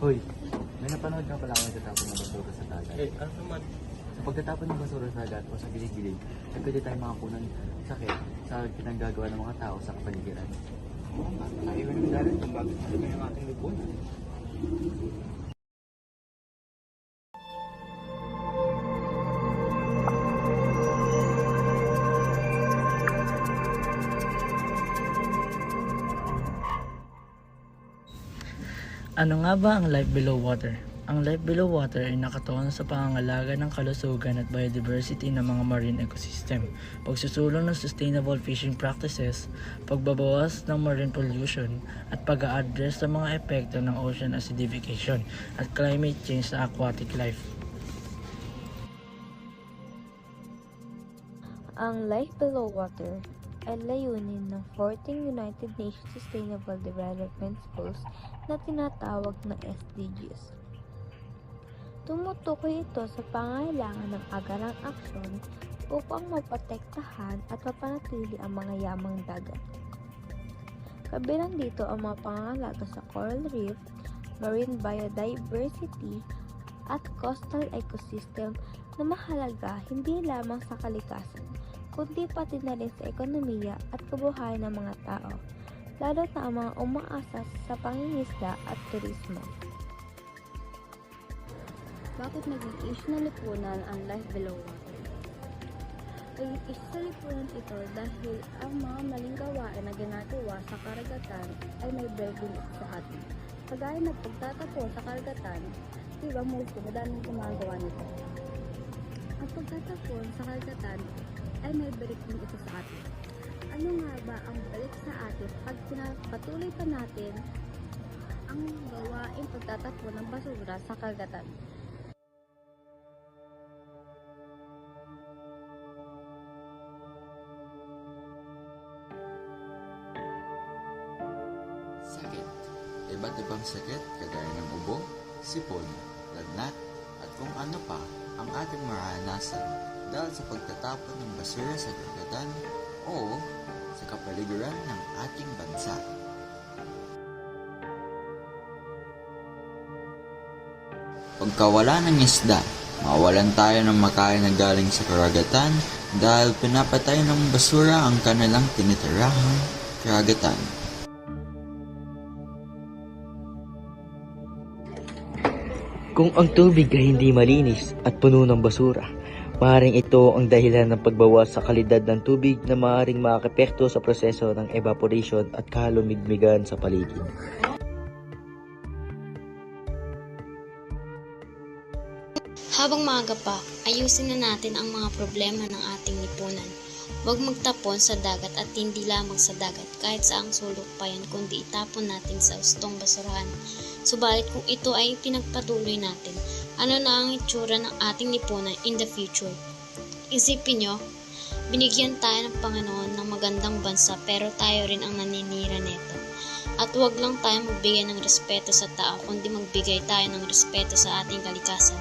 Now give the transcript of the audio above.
Hoy, may napanood ka pala ako nagtatapon ng basura sa dagat. Ano naman? Sa pagtatapon ng basura sa dagat o sa gilid-gilid, ay pwede tayong makakunan ng sakit sa pinanggagawa ng mga tao sa kapaligiran. Oo nga, tayo yung nagdalit kung bakit ano yung ating lipunan. Ano nga ba ang life below water? Ang life below water ay nakatuon sa pangangalaga ng kalusugan at biodiversity ng mga marine ecosystem, pagsusulong ng sustainable fishing practices, pagbabawas ng marine pollution, at pag-a-address sa mga epekto ng ocean acidification at climate change sa aquatic life. Ang Life Below Water ay layunin ng 14 United Nations Sustainable Development Goals na tinatawag na SDGs. Tumutukoy ito sa pangangailangan ng agarang aksyon upang maprotektahan at mapanatili ang mga yamang dagat. Kabilang dito ang mga pangangalaga sa coral reef, marine biodiversity, at coastal ecosystem na mahalaga hindi lamang sa kalikasan, kundi pati na rin sa ekonomiya at kabuhayan ng mga tao, lalo na ang mga umaasa sa pangingisda at turismo. Bakit naging issue na lipunan ang life below water? Naging issue sa lipunan ito dahil ang mga maling gawain na ginagawa sa karagatan ay may bearing sa atin. Kagaya ng pagtatapon sa karagatan, diba mostly madaming gumagawa nito. Ang pagtatapon sa karagatan ay may balik din ito sa atin. Ano nga ba ang balik sa atin pag pinapatuloy pa natin ang gawain pagtatapon ng basura sa karagatan? Sakit. Iba't ibang sakit kagaya ng ubo, sipon, lagnat, at kung ano pa ang ating maranasan dahil sa pagtatapon ng basura sa karagatan o sa kapaligiran ng ating bansa. Pagkawala ng isda, mawalan tayo ng makain na galing sa karagatan dahil pinapatay ng basura ang kanilang tinitirahang karagatan. Kung ang tubig ay hindi malinis at puno ng basura, maaaring ito ang dahilan ng pagbawas sa kalidad ng tubig na maaaring makakapekto sa proseso ng evaporation at kalumigmigan sa paligid. Habang maaga pa, ayusin na natin ang mga problema ng ating lipunan. Huwag magtapon sa dagat at hindi lamang sa dagat kahit saang sulok pa yan kundi itapon natin sa ustong basurahan. Subalit kung ito ay pinagpatuloy natin, ano na ang itsura ng ating lipunan in the future? Isipin nyo, binigyan tayo ng Panginoon ng magandang bansa pero tayo rin ang naninira nito. At huwag lang tayo magbigay ng respeto sa tao kundi magbigay tayo ng respeto sa ating kalikasan.